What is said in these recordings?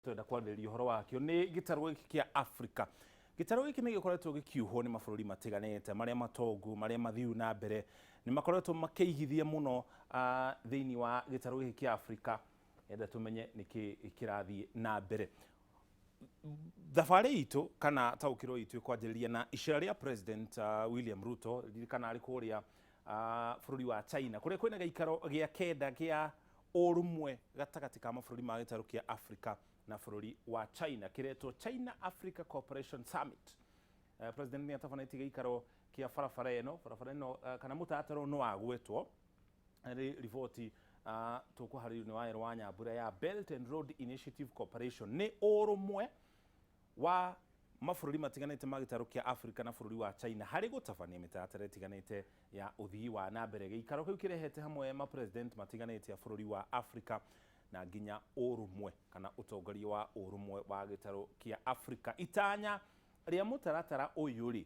twenda kwarĩrĩria ũhoro wakĩo nĩ gĩtarũ gĩkĩ kĩa Africa. Gĩtarũ gĩkĩ nĩ gĩkoretwo gĩkiuhwo nĩ mabũrũri matiganĩte marĩa matongu marĩa mathiu na mbere nĩ makoretwo makĩigithia mũno thĩinĩ wa gĩtarũ gĩkĩ kĩa Africa enda tũmenye nĩkĩ kĩrathiĩ na mbere. Thabarĩ itũ kana taũkĩrwo itũ ĩkwanjĩrĩria na icera rĩa President William Ruto ririkana arĩ kũrĩa bũrũri wa China kũrĩa kwĩna gĩikaro gĩa kenda gĩa ũrũmwe gatagatĩ ka mabũrũri ma gĩtarũ kĩa Africa na bũrũri wa China kiretwo China Africa Cooperation Summit. President nĩ atabanĩtie gĩikaro kĩa barabara ĩno kana mũtaratara no wagwetwo arĩ riboti tũkũharĩrio nĩ Waĩrũ wa Nyambura ya Belt and Road Initiative Corporation nĩ ũrũmwe wa mabũrũri matiganĩte ma gĩtarũ kĩa Africa na bũrũri wa China harĩ gũtabania mĩtaratara ĩtiganĩte ya ũthii wa na mbere. Gĩikaro kĩu kĩrehete hamwe ma president matiganĩte ya bũrũri wa Africa na nginya ũrũmwe kana ũtongoria wa ũrũmwe wa gĩtarũ kĩa Africa. Itanya rĩa mũtaratara ũyũ rĩ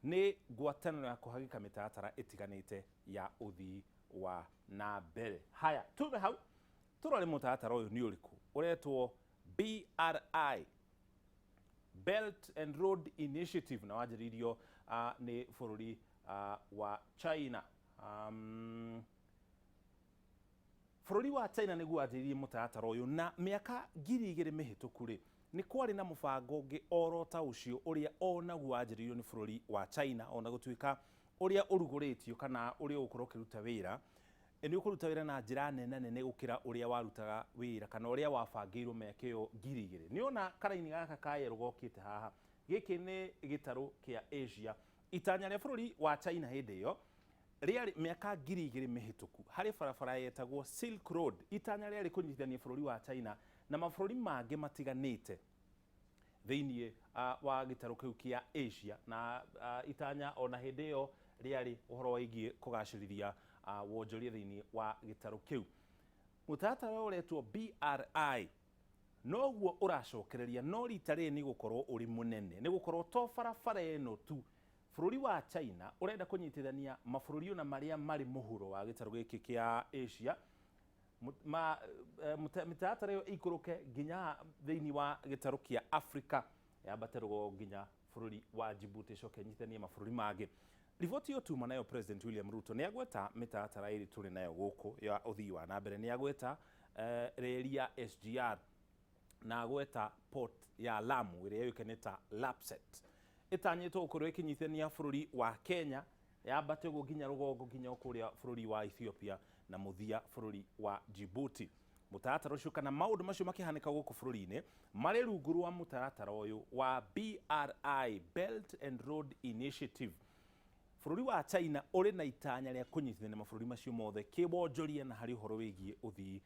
nĩ ngwatanĩro ya kũhagĩka mĩtaratara ĩtiganĩte ya ũthii wa na mbere. Haya, tume hau tũrore mũtaratara ũyũ nĩ ũrĩkũ ũretwo BRI, Belt and Road Initiative, na wanjĩrĩirio nĩ bũrũri wa China. Bũrũri wa China nĩguo wanjĩrĩirie mũtaratara ũyũ na mĩaka 2000 mĩhĩtũku rĩ nĩ kwarĩ na mũbango ũngĩ oro ta ũcio ũrĩa onaguo wanjĩrĩirio nĩ bũrũri wa China, ona gũtuĩka ũrĩa ũrugũrĩtio kana ũrĩa ũgũkorwo ũkĩruta wĩra nĩ ũkũruta wĩra na njĩra nene gũkĩra ũrĩa warutaga wĩra kana ũrĩa wabangĩirwo mĩaka ĩyo 2000. Nĩ ona karaini gaka ka yerũ gokĩte haha, gĩkĩ nĩ gĩtarũ kĩa Asia. Itanya rĩa bũrũri wa China hĩndĩ ĩyo rĩarĩ mĩaka 2000 mĩhĩtũku harĩ barabara yetagwo Silk Road. Itanya rĩarĩ kũnyitithania bũrũri wa China na mabũrũri mangĩ matiganĩte thĩinĩ wa gĩtarũ kĩu kĩa Asia, na itanya ona hĩndĩ ĩyo rĩarĩ ũhoro wĩgiĩ kũgacĩrithia wonjoria thĩinĩ wa gĩtarũ kĩu. Mũtaratara ũretwo BRI noguo ũracokereria, no rita rĩrĩ nĩ gũkorwo ũrĩ mũnene, nĩ gũkorwo to barabara ĩno tu. Bũrũri wa China ũrenda kũnyitithania mabũrũri ona marĩa marĩ mũhuro wa gĩtarũ gĩkĩ kĩa Asia, mĩtaratara ĩyo ikũrũke nginya thĩinĩ wa gĩtarũ kĩa Africa, yambate rũgongo nginya bũrũri wa Djibouti, ĩcoke ĩnyitithanie mabũrũri mangĩ. Riboti ĩyo tuma nayo President William Ruto nĩ agweta mĩtaratara ĩrĩ tũrĩ nayo gũkũ ya ũthii wa na mbere, nĩ agweta reri ya SGR na agweta port ya Lamu ĩrĩa yũĩkaine ta Lapsset. Ĩtanyĩtwo gũkorwo ĩkĩnyitithania bũrũri wa Kenya, yambate ũguo nginya rũgongo nginya kũrĩa bũrũri wa Ethiopia na mũthia bũrũri wa Djibouti. Mũtaratara ũcio kana maũndũ macio makĩhanĩka gũkũ bũrũri-inĩ marĩ rungu rwa mũtaratara ũyũ wa BRI, Belt and Road Initiative. Bũrũri wa China ũrĩ na itanya rĩa kũnyitithania mabũrũri macio mothe kĩwonjoria na harĩ ũhoro wĩgiĩ ũthii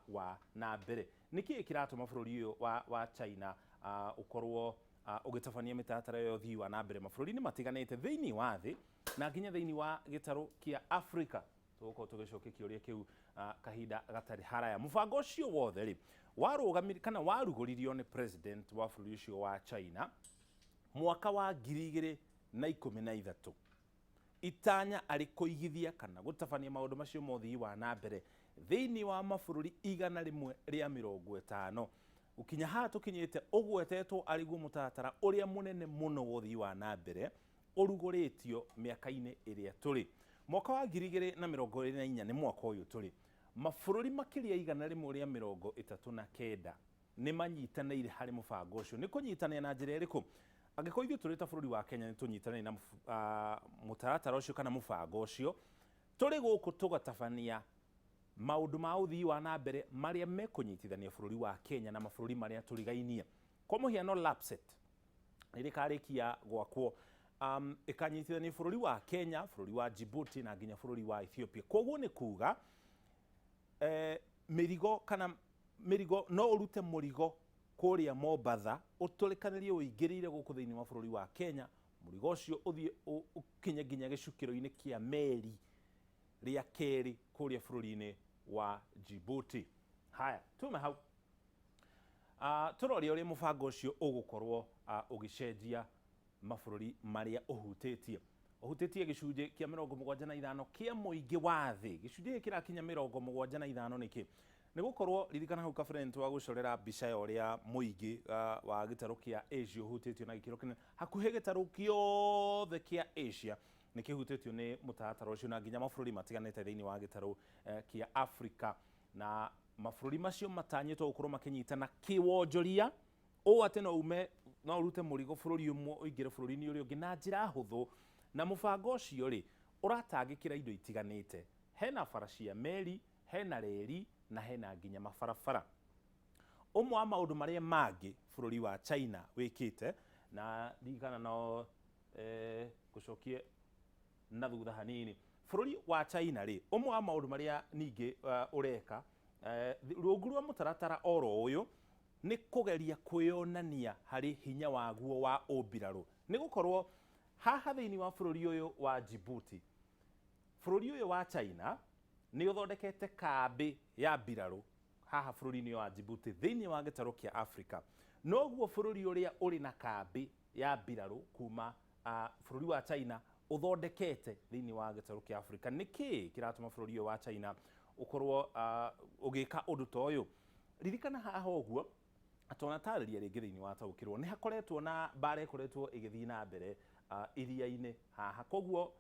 wa na mbere. Nĩkĩĩ kĩratũma bũrũri ũyũ wa China ũkorwo ũgĩtabania mĩtaratara ya ũthii wa na mbere mabũrũri-inĩ matiganĩte thĩinĩ wa thĩ na nginya thĩinĩ wa gĩtarũ kĩa Africa? Tũgũkorwo tũgĩcokia kĩũria kĩu kahinda gatarĩ haraya. Mũbango ũcio wothe rĩ warũgamirio kana warugũririo nĩ president wa bũrũri ũcio wa China mwaka wa 2013. Itanya arĩ kũigithia kana gũtabania maũndũ macio mothe wa na mbere thĩinĩ wa mabũrũri 150. Gũkinya haha tũkinyĩte ũgwetetwo arĩguo mũtaratara ũrĩa mũnene mũno wa ũthii wa na mbere ũrugũrĩtio mĩaka-inĩ ĩrĩa tũrĩ. Mwaka wa 2024 nĩ mwaka ũyũ tũrĩ, mabũrũri makĩria 139 nĩ manyitanĩire harĩ mũbango ũcio. Nĩ kũnyitanĩra na njĩra ĩrĩkũ? Angĩkorwo ithuĩ tũrĩ ta bũrũri wa Kenya nĩ tũnyitanĩire na mũtaratara ũcio kana mũbango ũcio, tũrĩ gũkũ tũgatabania maũndũ ma ũthii wa na mbere marĩa mekũnyitithania bũrũri wa Kenya na mabũrũri marĩa tũrigainie. Kwa mũhiano Lapsset nĩ rĩkarĩkia gwakwo ĩkanyitithania bũrũri wa Kenya, bũrũri wa Djibouti na nginya bũrũri wa Ethiopia. Koguo nĩ kuga mĩrigo no ũrute mũrigo kũrĩa Mombatha ũtũrĩkanĩrie ũingĩrĩire gũkũ thĩinĩ wa bũrũri wa Kenya, mũrigo ũcio ũthiĩ ũkinye nginya gĩcukĩro-inĩ kĩa meri rĩa kerĩ kũrĩa bũrũri-inĩ wa Djibouti. Haya, tume hau tũrore ũrĩa mũbango ũcio ũgũkorwo ũgĩcenjia mabũrũri marĩa ũhutĩtie. Ũhutĩtie gĩcunjĩ kĩa 75 kĩa mũingĩ wa thĩ. Gĩcunjĩ gĩkĩ kĩrakinya 75 nĩkĩ? nĩ gũkorwo ririkana hau kabere nĩ twagucorera mbica ya ũrĩa mũingĩ wa gĩtarũ kĩa Asia ũhutĩtio na gĩkĩro kĩnene. Hakuhĩ gĩtarũ gĩothe kĩa Asia nĩ kĩhutĩtio nĩ mũtaratara ũcio na nginya mabũrũri matiganĩte thĩinĩ wa gĩtarũ kĩa Africa, na mabũrũri macio matanyĩtwo gũkorwo makĩnyitana kĩwonjoria ũũ atĩ no ũrute mũrigo bũrũri ũmwe ũingĩre bũrũri-inĩ ũrĩa ũngĩ na njĩra hũthũ, na mũbango ũcio rĩ ũratangĩkĩra indo itiganĩte. Hena bara cia meri, hena reri na hena nginya mabarabara. Ũmwe wa maũndũ marĩa mangĩ bũrũri wa China wĩkĩte, na ririkana no gũcokie na thutha hanini, bũrũri wa China rĩ, ũmwe wa maũndũ marĩa ningĩ ũreka rungu rwa mũtaratara oro ũyũ nĩ kũgeria kwĩyonania harĩ hinya waguo wa ũmbirarũ. Nĩ gũkorwo haha thĩinĩ wa bũrũri ũyũ wa Djibouti, bũrũri ũyũ wa China nĩ ũthondekete kambĩ ya mbirarũ haha bũrũri-inĩ wa Djibouti thĩinĩ wa gĩtarũ kĩa Africa. Noguo bũrũri ũrĩa ũrĩ na kambĩ ya mbirarũ kuma bũrũri wa China ũthondekete thĩinĩ wa gĩtarũ kĩa Africa. Nĩkĩ kĩratũma bũrũri ũyũ wa China ũkorwo ũgĩka ũndũ ta ũyũ? Ririkana haha ũguo atũnatarĩria rĩngĩ thĩinĩ wa taũkĩrwo nĩ hakoretwo na mbara ĩkoretwo ĩgĩthiĩ na mbere iria-inĩ haha, koguo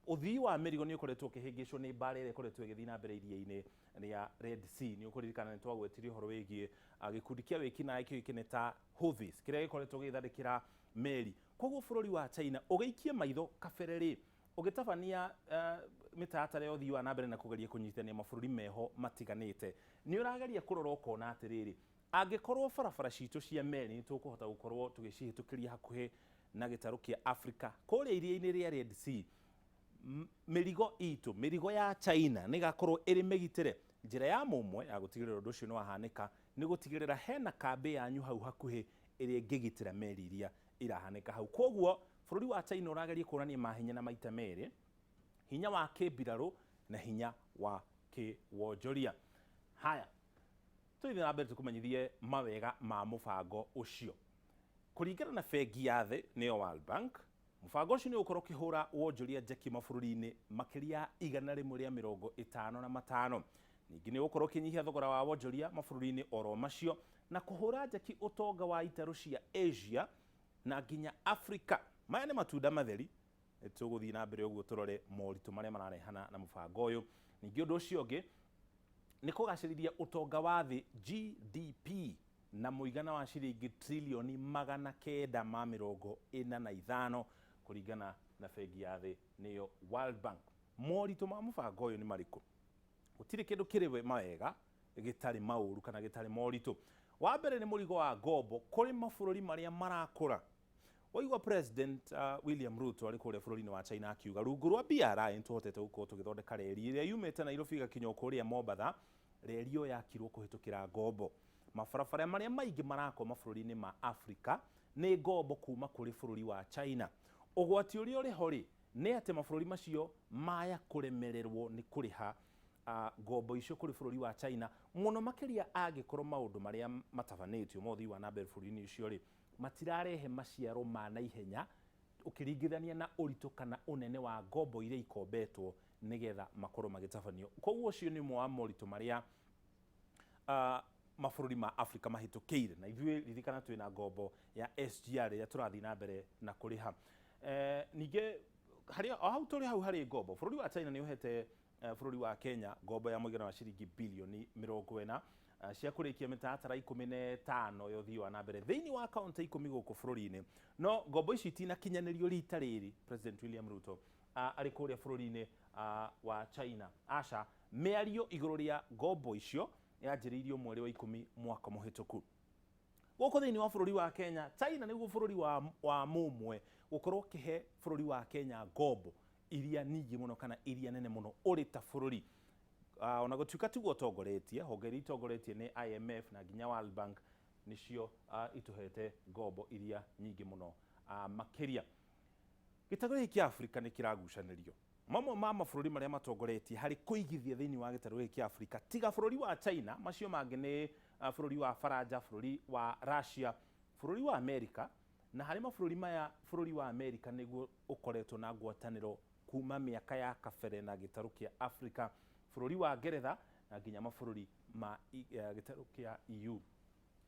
ũthii wa mĩrigo nĩ ũkoretwo ũkĩhĩngĩcwo nĩ mbara ĩrĩa ĩkoretwo ĩgĩthiĩ na mbere iria-inĩ rĩa Red Sea. Nĩ ũkũririkana nĩ twagwetirie ũhoro wĩgiĩ gĩkundi kĩa wĩkinaĩ kĩoĩkaine ta Houthis kĩrĩa gĩkoretwo gĩgĩtharĩkĩra meri. Koguo bũrũri wa China ũgĩikie maitho kabere rĩ, ũgĩtabania mĩtaratara ya ũthii wa na mbere na kũgeria kũnyitithania mabũrũri meho matiganĩte, nĩ ũrageria kũrora ũkona atĩrĩrĩ, angĩkorwo barabara citũ cia meri nĩ tũkũhota gũkorwo tũgĩcihĩtũkĩria hakuhĩ na gĩtarũ kĩa Africa kũrĩa iria-inĩ rĩa Red Sea, mĩrigo itũ, mĩrigo ya China nĩ gakorwo ĩrĩ mĩgitĩre. Njĩra ya mũmwe ya gũtigĩrĩra ũndũ ũcio nĩ wahanĩka nĩ gũtigĩrĩra hena kambĩ yanyu hau hakuhĩ ĩrĩa ĩngĩgitĩra meri iria irahanĩka hau. Koguo bũrũri wa China ũrageria kuonania mahinya na maita merĩ, hinya wa kĩmbirarũ na hinya wa kĩwonjoria. Haya, tũthiĩ na mbere tũkũmenyithie mawega ma mũbango ũcio. Kũringana na bengi ya thĩ nĩyo World Bank, mũbango ũcio nĩ ũgũkorwo ũkĩhũra wonjoria njeki mabũrũri-inĩ makĩria ya 155. Ningĩ nĩ ũgũkorwo ũkĩnyihia thogora wa wonjoria mabũrũri-inĩ oro macio na kũhũra njeki ũtonga wa itarũ cia Asia na nginya Africa. Maya nĩ matunda matheri, tũgũthiĩ na mbere ũguo tũrore moritũ marĩa mararehana na mũbango ũyũ. Ningĩ ũndũ ũcio ũngĩ nĩ kũgacĩrithia ũtonga wa thĩ GDP na mũigana wa ciringi trilioni 945 kũringana na bengi ya thĩ nĩyo World Bank. Moritũ ma mũbango ũyũ nĩ marĩkũ? Gũtirĩ kĩndũ kĩrĩ mawega gĩtarĩ maũru kana gĩtarĩ moritũ. Wa mbere nĩ mũrigo wa ngombo kũrĩ mabũrũri marĩa marakũra. Waigua President William Ruto arĩ kũrĩa bũrũri-inĩ wa China akiuga rungu rwa BRI nĩ tũhotete gũkorwo tũgĩthondeka reri ĩrĩa yumĩte Nairobi ĩgakinya kũrĩa Mombatha. Reri ĩyo yakirwo kũhĩtũkĩra ngombo. Mabarabara marĩa maingĩ marakwo mabũrũri-inĩ ma Africa nĩ ngombo kuma kũrĩ bũrũri wa China. Ũgwati ũrĩa ũrĩ ho rĩ nĩ atĩ mabũrũri macio maya kũremererwo nĩ kũrĩha ngombo icio kũrĩ bũrũri wa China, mũno makĩria angĩkorwo maũndũ marĩa matabanĩtio ma ũthii wa na mbere bũrũri-inĩ ũcio rĩ matirarehe maciaro ma naihenya ũkĩringithania na ũritũ kana ũnene wa ngombo iria ikombetwo nĩgetha makorwo magĩtabanio. Koguo ũcio nĩ ũmwe wa moritũ marĩa mabũrũri ma Africa mahĩtũkĩire, na ithuĩ ririkana twĩna ngombo ya SGR ĩrĩa tũrathiĩ na mbere na kũrĩha. Ningĩ hau tũrĩ hau harĩ ngombo, bũrũri wa China nĩ ũhete bũrũri wa Kenya ngombo ya mũigana wa ciringi bilioni 40 cia kũrĩkia mĩtaratara 15 ya ũthii wa na mbere thĩinĩ wa kaunti 10 gũkũ bũrũri-inĩ. No ngombo ici itinakinyanĩrio rita rĩrĩ President William Ruto arĩ kũrĩa bũrũri-inĩ wa China. Aca, mĩario igũrũ rĩa ngombo icio yanjĩrĩirio mweri wa 10 mwaka mũhĩtũku. Gũkũ thĩinĩ wa bũrũri wa Kenya, China nĩguo bũrũri wa mũmwe gũkorwo ũkĩhe bũrũri wa Kenya ngombo iria nyingĩ mũno kana iria nene mũno ũrĩ ta bũrũri. Ona gũtuĩka tiguo ũtongoretie, honge iria itongoretie nĩ IMF na nginya World Bank nĩcio itũhete ngombo iria nyingĩ mũno makĩria. Gĩtarũ gĩkĩ kĩa Africa nĩ kĩragucanĩrio. Mamwe ma mabũrũri marĩa matongoretie harĩ kũigithia thĩinĩ wa gĩtarũ gĩkĩ kĩa Africa tiga bũrũri wa China, macio mangĩ nĩ bũrũri wa Faranja, bũrũri wa Russia, bũrũri wa America, na harĩ mabũrũri maya bũrũri wa America nĩguo ũkoretwo na ngwatanĩro kuma mĩaka ya kabere na gĩtarũ kĩa Africa. Bũrũri wa Ngeretha na nginya mabũrũri ma gĩtarũ kĩa EU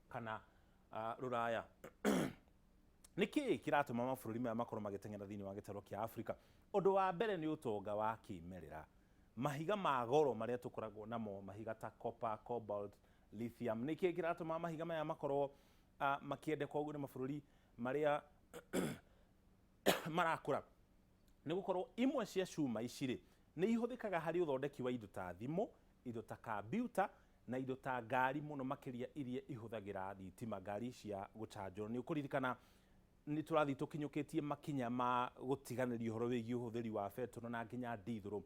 kana rũraya. Nĩkĩ kĩratũma mabũrũri maya makorwo magĩteng'era thĩinĩ wa gĩtarũ kĩa Africa? Ũndũ wa mbere nĩ ũtonga wa kĩmerera, mahiga ma goro marĩa tũkoragwo namo, mahiga ta copper, cobalt, lithium. Nĩkĩ kĩratũma mahiga maya makorwo makĩendekwo ũguo nĩ mabũrũri marĩa marakũra? Nĩ gũkorwo imwe cia cuma ici rĩ, nĩ ihũthĩkaga harĩ ũthondeki wa indo ta thimũ, indo ta kambiuta na indo ta ngari, mũno makĩria iria ihũthagĩra thitima, ngari cia gũcanjwo. Nĩ ũkũririkana nĩ tũrathiĩ tũkinyũkĩtie makinya ma gũtiganĩria ũhoro wĩgiĩ ũhũthĩri wa betũrũ na nginya ndithũrũ.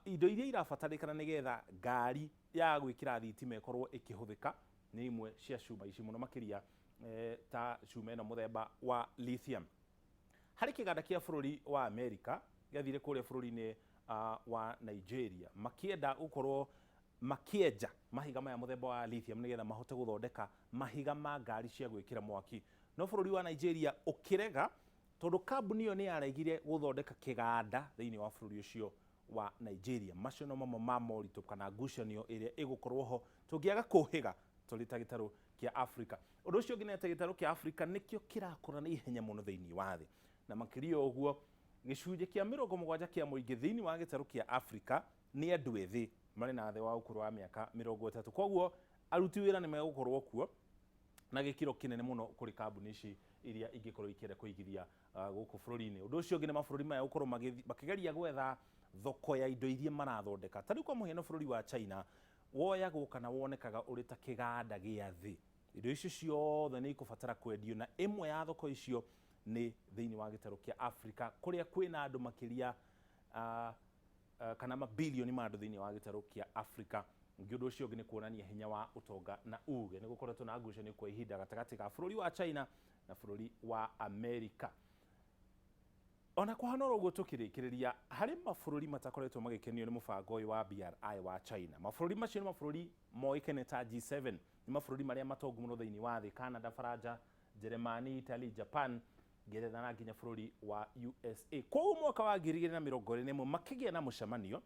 Indo iria irabatarĩkana nĩgetha ngari ya gwĩkĩra thitima ĩkorwo ĩkĩhũthĩka nĩ imwe cia cuma ici, mũno makĩria ta cuma ĩno mũthemba wa lithium. Harĩ kĩganda kĩa bũrũri wa Amerika gĩathire kũrĩa bũrũri-inĩ wa Nigeria makĩenda gũkorwo makĩenja mahiga maya mũthemba wa lithium nĩgetha mahote gũthondeka mahiga ma ngari cia gwĩkĩra mwaki. No bũrũri wa Nigeria ũkĩrega tondũ kambuni ĩyo nĩ yaregire gũthondeka kĩganda thĩinĩ wa bũrũri ũcio wa Nigeria. Macio no mamwe ma moritũ kana ngucanio ĩrĩa ĩgũkorwo ho tũngĩaga kũhĩga tũrĩ ta gĩtarũ kĩa Africa. Ũndũ ũcio ũngĩ nĩ atĩ gĩtarũ kĩa Africa nĩkĩo kĩrakũra na ihenya mũno thĩinĩ wa thĩ, na makĩria ũguo gĩcunjĩ kĩa 70 kĩa mũingĩ thĩinĩ wa gĩtarũ kĩa Africa nĩ andũ ethĩ marĩ na thĩ wa ũkũrũ wa mĩaka 30. Koguo aruti wĩra nĩ megũkorwo kuo na gĩkĩro kĩnene mũno kũrĩ kambuni ici iria ingĩkorwo ikĩenda kũigithia gũkũ bũrũri-inĩ. Ũndũ ũcio ũngĩ nĩ mabũrũri maya gũkorwo makĩgeria gwetha thoko ya indo iria marathondeka. Ta rĩu kwa mũhiano bũrũri wa China woyagwo kana wonekaga ũrĩ ta kĩganda gĩa thĩ. Indo icio ciothe nĩ ikũbatara kwendio, na ĩmwe ya thoko icio nĩ thĩinĩ wa gĩtarũ kĩa Africa kũrĩa kwĩna andũ makĩria kana mabilioni ma andũ thĩinĩ wa gĩtarũ kĩa Africa. Ũndũ ũcio ũngĩ nĩ kuonania hinya wa ũtonga na uge. Nĩ gũkoretwo na ngucanio kwa ihinda gatagatĩ ka bũrũri wa China na bũrũri wa Amerika. Ona kũhana ũguo tũkĩrĩkĩrĩria, harĩ mabũrũri matakoretwo magĩkenio nĩ mũbango ũyũ wa BRI wa China. Mabũrũri macio nĩ mabũrũri moĩkaine ta G7, nĩ mabũrũri marĩa matongu mũno thĩinĩ wa thĩ: Canada, Faranja, Jeremani, Italy, Japan, Ngeretha na nginya bũrũri wa USA. Kwa mwaka wa 2021 makĩgĩa na mũcemanio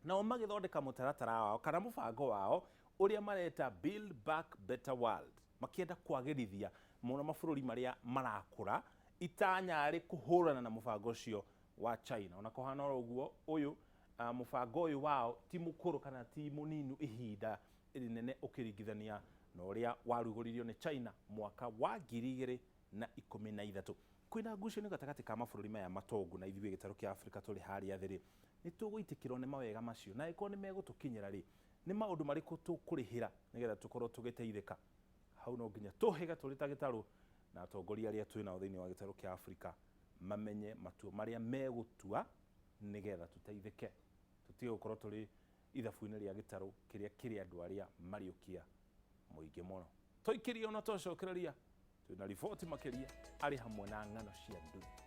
nao magĩthondeka mũtaratara wao kana mũbango wao ũrĩa mareta Build Back Better World, makĩenda kwagĩrithia mũno mabũrũri marĩa marakũra itanya rĩ kũhũrana na mũbango ũcio wa China. Ona kũhana ũguo ũyũ mũbango ũyũ wao ti mũkũrũ kana ti mũnini ihinda rĩnene ũkĩringithania na ũrĩa warugũririo nĩ China mwaka wa 2013. Kwĩna ngucanio gatagatĩ ka mabũrũri maya matongu na ithuĩ gĩtarũ kĩa Africa tũrĩ harĩa thĩ rĩ, nĩ tũgũitĩkĩrwo nĩ mawega macio, na ĩkorwo nĩ megũtũkinyĩra rĩ, nĩ maũndũ marĩkũ tũkũrĩhĩra nĩgetha tũkorwo tũgĩteithĩka? Hau no nginya tũhĩga tũrĩ ta gĩtarũ na atongoria arĩa twĩnao thĩinĩ wa gĩtarũ kĩa Africa mamenye matua marĩa megũtua nĩgetha tũteithĩke, tũtige gũkorwo tũrĩ ithabu-inĩ rĩa gĩtarũ kĩrĩa kĩrĩ andũ arĩa mariũkia mũingĩ mũno. Tũikĩrie ona tũcokereria twĩna riboti makĩria arĩ hamwe na ng'ano cia ndũrĩ.